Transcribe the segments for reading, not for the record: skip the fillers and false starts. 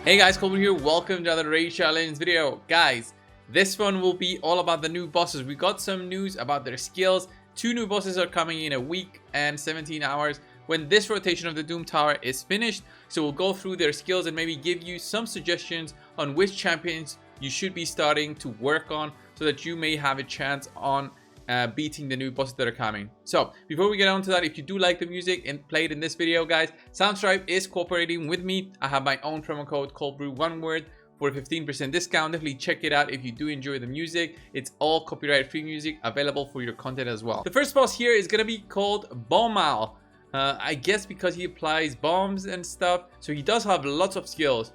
Hey guys, coldbrew here. Welcome to another raid challenge video. Guys, this one will be all about the new bosses. We got some news about their skills. 2 new bosses are coming in a week and 17 hours when this rotation of the Doom Tower is finished. So we'll go through their skills and maybe give you some suggestions on which champions you should be starting to work on so that you may have a chance on beating the new bosses that are coming. So before we get on to that, if you do like the music and played in this video, guys, Soundstripe is cooperating with me. I have my own promo code coldbrew, one word, for a 15% discount. Definitely check it out if you do enjoy the music. It's all copyright free music available for your content as well. The first boss here is gonna be called Bumal. I guess because he applies bombs and stuff, so he does have lots of skills,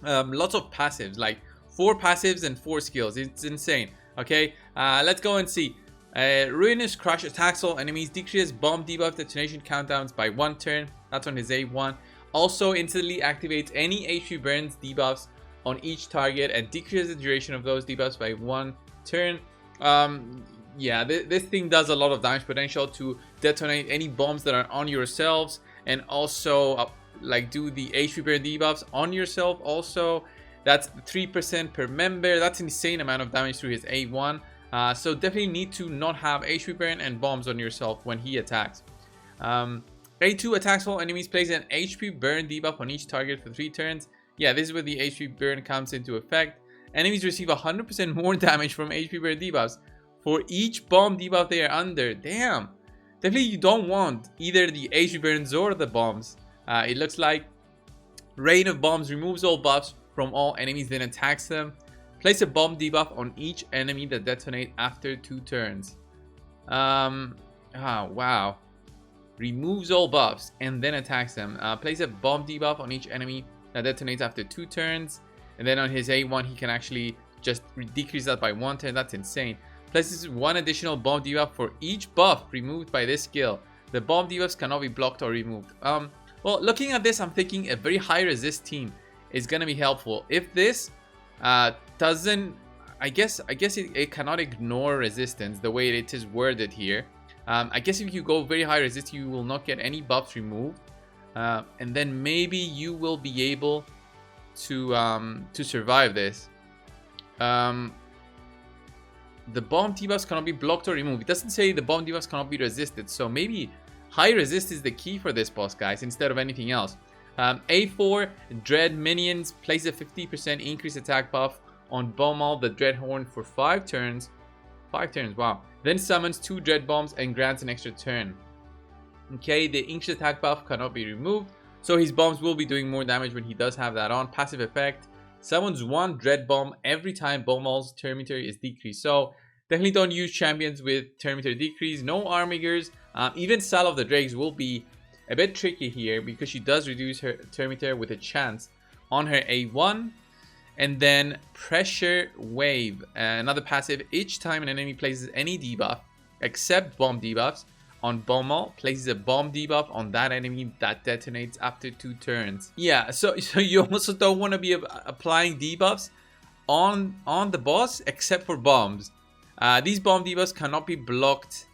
lots of passives, like 4 passives and 4 skills. It's insane. Okay, let's go and see. Ruinous Crush attacks all enemies, decreases bomb debuff detonation countdowns by 1 turn. That's on his A1. Also instantly activates any HP burns debuffs on each target and decreases the duration of those debuffs by 1 turn. Yeah, this thing does a lot of damage potential to detonate any bombs that are on yourselves, and also like do the HP burn debuffs on yourself also. That's 3% per member. That's an insane amount of damage through his A1. So definitely need to not have HP burn and bombs on yourself when he attacks. A2 attacks all enemies, plays an HP burn debuff on each target for 3 turns. Yeah, this is where the HP burn comes into effect. Enemies receive 100% more damage from HP burn debuffs for each bomb debuff they are under. Damn. Definitely you don't want either the HP burns or the bombs. It looks like Rain of Bombs removes all buffs from all enemies, then attacks them. Place a bomb debuff on each enemy that detonate after 2 turns. Wow. Removes all buffs and then attacks them. Place a bomb debuff on each enemy that detonates after 2 turns. And then on his A1, he can actually just decrease that by 1 turn. That's insane. Places 1 additional bomb debuff for each buff removed by this skill. The bomb debuffs cannot be blocked or removed. Well, looking at this, I'm thinking a very high resist team is going to be helpful. If this doesn't, I guess it cannot ignore resistance the way it is worded here. I guess if you go very high resist, you will not get any buffs removed, and then maybe you will be able to survive this. The bomb debuffs cannot be blocked or removed. It doesn't say the bomb debuffs cannot be resisted, so maybe high resist is the key for this boss, guys, instead of anything else. A4 Dread Minions, plays a 50% increased attack buff on Bumal the Dreadhorn for 5 turns. 5 turns, wow. Then summons 2 Dread Bombs and grants an extra turn. Okay, the increased attack buff cannot be removed, so his bombs will be doing more damage when he does have that on. Passive effect, summons 1 Dread Bomb every time Bumal's turn meter is decreased. So definitely don't use champions with turn meter decrease. No Armigers. Even Sal of the Drakes will be a bit tricky here because she does reduce her turn meter with a chance on her A1. And then Pressure Wave, another passive. Each time an enemy places any debuff except bomb debuffs on Bumal, places a bomb debuff on that enemy that detonates after 2 turns. Yeah, so you also don't want to be applying debuffs on the boss except for bombs. These bomb debuffs cannot be blocked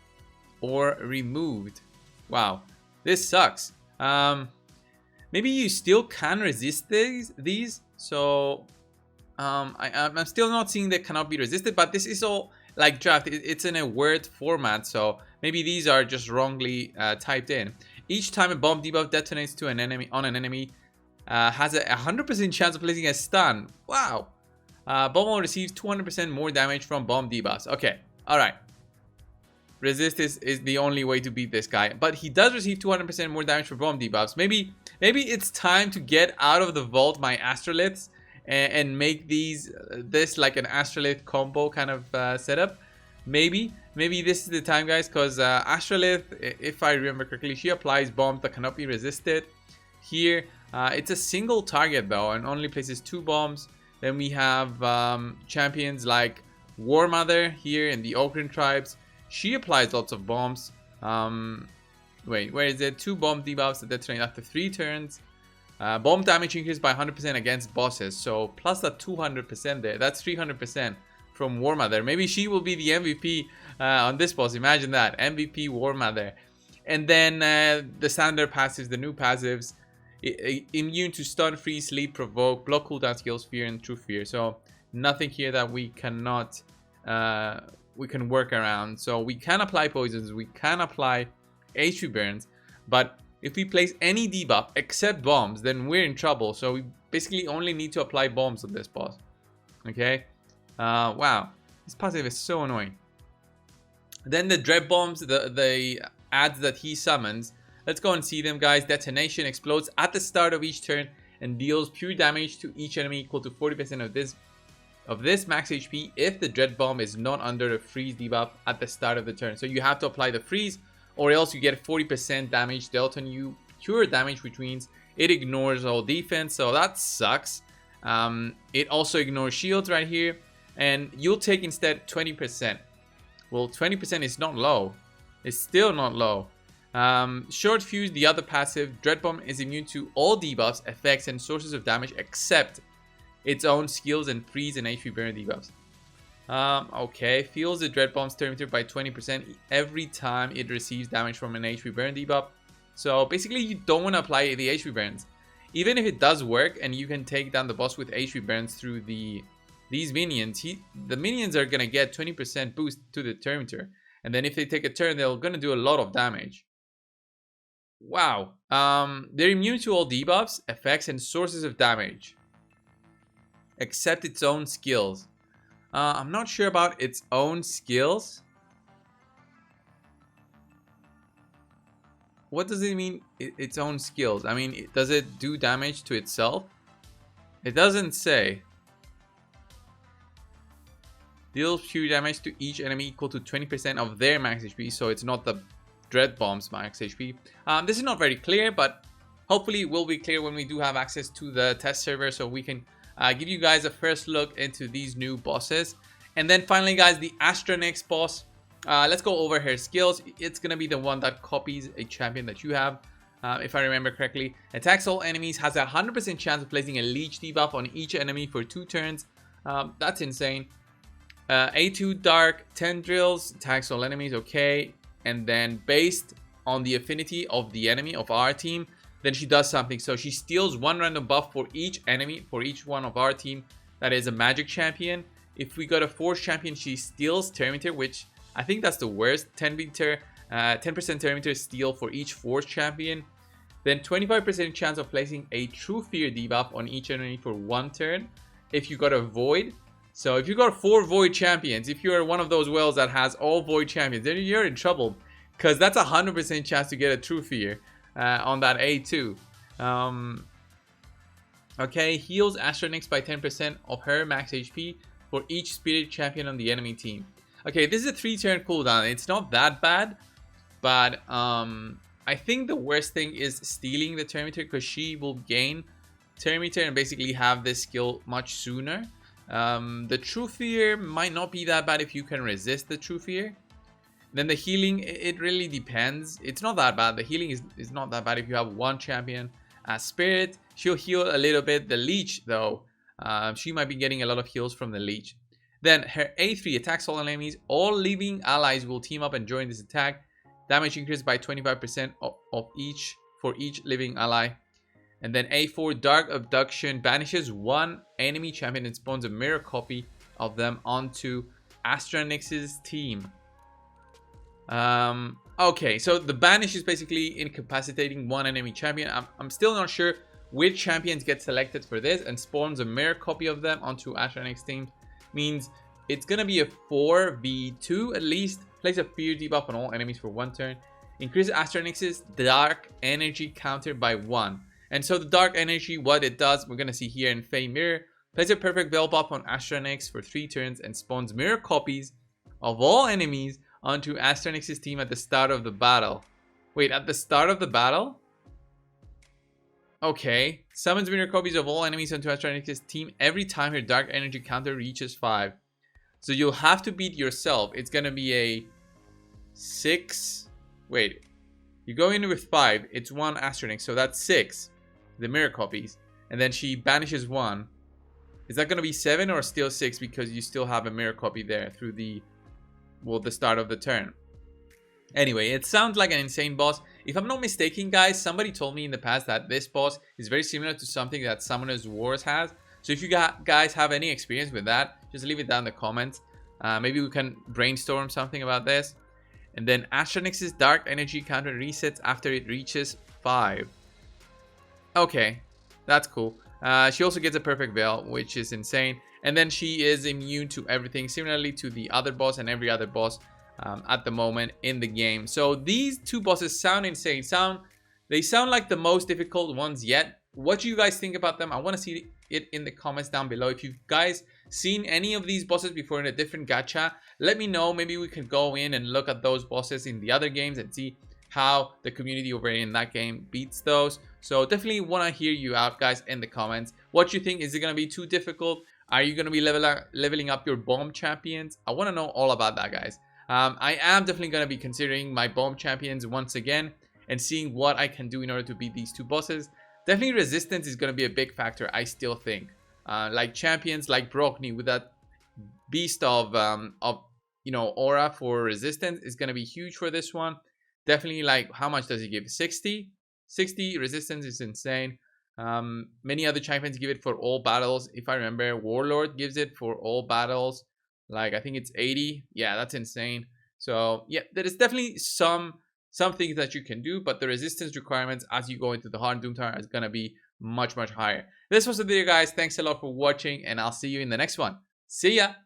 or removed. Wow, this sucks. Maybe you still can resist these. So I'm still not seeing that cannot be resisted, but this is all like draft. It's in a Word format, so maybe these are just wrongly typed in. Each time a bomb debuff detonates to an enemy has a 100% chance of placing a stun. Wow. Bumal receives 200% more damage from bomb debuffs. Okay, all right. Resist is the only way to beat this guy, but he does receive 200% more damage for bomb debuffs. Maybe it's time to get out of the vault my Astroliths and make this like an Astrolith combo kind of setup. Maybe this is the time, guys, because Astrolith, if I remember correctly, she applies bombs that cannot be resisted. Here it's a single target though and only places 2 bombs. Then we have champions like War Mother here in the Ogren tribes. She applies lots of bombs. Wait, where is it? 2 bomb debuffs that detonate after 3 turns. Bomb damage increased by 100% against bosses. So plus that 200% there. That's 300% from War Mother. Maybe she will be the MVP on this boss. Imagine that. MVP War Mother. And then the standard passives, the new passives. Immune to stun, freeze, sleep, provoke, block, cooldown skills, fear, and true fear. So nothing here that we cannot we can work around. So we can apply poisons, we can apply HP burns, but if we place any debuff except bombs, then we're in trouble. So we basically only need to apply bombs on this boss. Okay. Wow, this passive is so annoying. Then the dread bombs, the adds that he summons. Let's go and see them, guys. Detonation explodes at the start of each turn and deals pure damage to each enemy equal to 40% of this max HP if the dread bomb is not under a freeze debuff at the start of the turn. So you have to apply the freeze, or else you get 40% damage dealt on you, pure damage, which means it ignores all defense. So that sucks. It also ignores shields right here, and you'll take instead 20%. Well, 20% is not low. It's still not low. Short fuse, the other passive, dread bomb is immune to all debuffs, effects, and sources of damage except its own skills and freeze and HP burn debuffs. Okay, fuels the dread bomb's turn meter by 20% every time it receives damage from an HP burn debuff. So basically, you don't want to apply the HP burns. Even if it does work and you can take down the boss with HP burns through these minions, the minions are gonna get 20% boost to the turn meter, and then if they take a turn, they're gonna do a lot of damage. Wow. They're immune to all debuffs, effects, and sources of damage except its own skills. I'm not sure about its own skills. What does it mean, its own skills? I mean, does it do damage to itself? It doesn't say. Deals pure damage to each enemy equal to 20% of their max HP. So it's not the dread bomb's max HP. This is not very clear, but hopefully it will be clear when we do have access to the test server, so we can give you guys a first look into these new bosses. And then finally, guys, the Astronix boss. Let's go over her skills. It's gonna be the one that copies a champion that you have, if I remember correctly. Attacks all enemies, has a 100% chance of placing a leech debuff on each enemy for 2 turns. That's insane. A2 Dark Tendrils, attacks all enemies, okay. And then based on the affinity of the enemy of our team, then she does something. So she steals 1 random buff for each enemy, for each one of our team that is a magic champion. If we got a force champion, she steals turn meter, which I think that's the worst. 10% turn meter steal for each force champion. Then 25% chance of placing a true fear debuff on each enemy for 1 turn if you got a void. So if you got 4 void champions, if you're one of those wells that has all void champions, then you're in trouble, because that's a 100% chance to get a true fear on that A2. Okay, heals Astronix by 10% of her max HP for each spirit champion on the enemy team. Okay, this is a 3-turn cooldown. It's not that bad, but I think the worst thing is stealing the turn meter, because she will gain turn meter and basically have this skill much sooner. The true fear might not be that bad if you can resist the true fear. Then the healing, it really depends. It's not that bad. The healing is not that bad if you have 1 champion as spirit. She'll heal a little bit. The leech, though, she might be getting a lot of heals from the leech. Then her A3 attacks all enemies. All living allies will team up and join this attack. Damage increased by 25% of each for each living ally. And then A4 Dark Abduction banishes 1 enemy champion and spawns a mirror copy of them onto Astronix's team. Okay, so the banish is basically incapacitating 1 enemy champion. I'm still not sure which champions get selected for this, and spawns a mirror copy of them onto Astronix's team. Means it's gonna be a 4v2 at least. Place a fear debuff on all enemies for 1 turn. Increase Astronix's dark energy counter by 1. And so the dark energy, what it does, we're gonna see here in Fey Mirror. Place a perfect veil buff on Astronix for 3 turns and spawns mirror copies of all enemies onto Astronix's team at the start of the battle. Wait, at the start of the battle? Okay. Summons mirror copies of all enemies onto Astronix's team every time her dark energy counter reaches 5. So you'll have to beat yourself. It's gonna be a 6. Wait. You go in with 5. It's 1 Astronix, so that's 6. The mirror copies. And then she banishes 1. Is that gonna be 7 or still 6, because you still have a mirror copy there through the, well, the start of the turn? Anyway, it sounds like an insane boss. If I'm not mistaken, guys, somebody told me in the past that this boss is very similar to something that Summoner's Wars has. So if you guys have any experience with that, just leave it down in the comments. Maybe we can brainstorm something about this. And then Astronix's dark energy counter resets after it reaches 5. Okay, that's cool. She also gets a perfect veil, which is insane. And then she is immune to everything, similarly to the other boss and every other boss at the moment in the game. So these two bosses sound insane. They sound like the most difficult ones yet. What do you guys think about them? I want to see it in the comments down below. If you guys seen any of these bosses before in a different gacha, let me know. Maybe we could go in and look at those bosses in the other games and see how the community over in that game beats those. So definitely want to hear you out, guys, in the comments. What you think? Is it going to be too difficult? Are you going to be leveling up your bomb champions? I want to know all about that, guys. I am definitely going to be considering my bomb champions once again and seeing what I can do in order to beat these two bosses. Definitely resistance is going to be a big factor, I still think. Like champions like Brockney with that beast of aura for resistance is going to be huge for this one. Definitely, like, how much does he give? 60 resistance is insane. Many other champions give it for all battles. If I remember, Warlord gives it for all battles. Like, I think it's 80. Yeah, that's insane. So yeah, there is definitely some things that you can do, but the resistance requirements as you go into the hard Doom Tower is gonna be much higher. This was the video, guys. Thanks a lot for watching, and I'll see you in the next one. See ya.